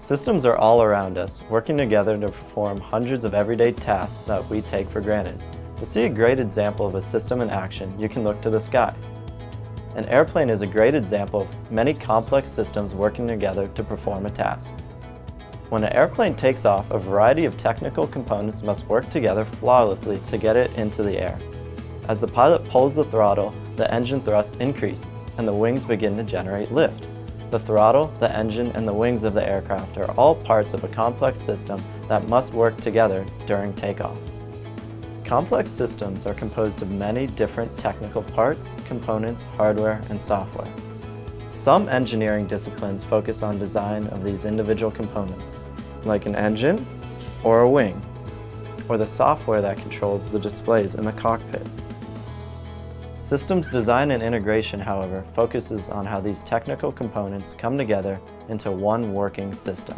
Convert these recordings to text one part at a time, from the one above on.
Systems are all around us, working together to perform hundreds of everyday tasks that we take for granted. To see a great example of a system in action, you can look to the sky. An airplane is a great example of many complex systems working together to perform a task. When an airplane takes off, a variety of technical components must work together flawlessly to get it into the air. As the pilot pulls the throttle, the engine thrust increases, and the wings begin to generate lift. The throttle, the engine, and the wings of the aircraft are all parts of a complex system that must work together during takeoff. Complex systems are composed of many different technical parts, components, hardware, and software. Some engineering disciplines focus on design of these individual components, like an engine or a wing, or the software that controls the displays in the cockpit. Systems design and integration, however, focuses on how these technical components come together into one working system.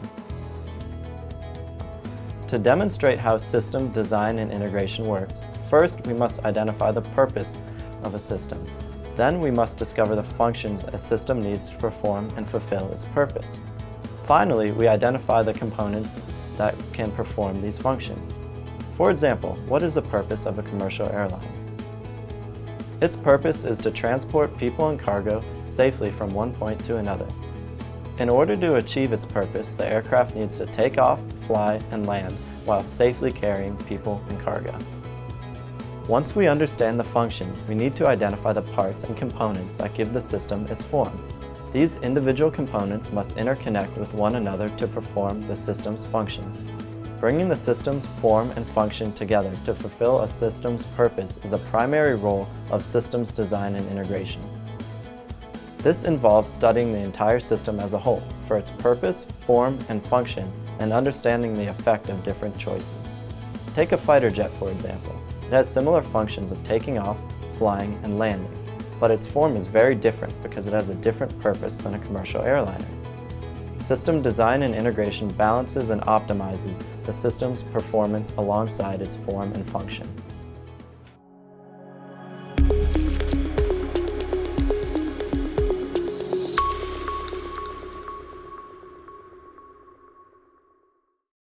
To demonstrate how system design and integration works, first we must identify the purpose of a system. Then we must discover the functions a system needs to perform and fulfill its purpose. Finally, we identify the components that can perform these functions. For example, what is the purpose of a commercial airline? Its purpose is to transport people and cargo safely from one point to another. In order to achieve its purpose, the aircraft needs to take off, fly, and land while safely carrying people and cargo. Once we understand the functions, we need to identify the parts and components that give the system its form. These individual components must interconnect with one another to perform the system's functions. Bringing the system's form and function together to fulfill a system's purpose is a primary role of systems design and integration. This involves studying the entire system as a whole for its purpose, form, and function, and understanding the effect of different choices. Take a fighter jet, for example. It has similar functions of taking off, flying, and landing, but its form is very different because it has a different purpose than a commercial airliner. System design and integration balances and optimizes the system's performance alongside its form and function.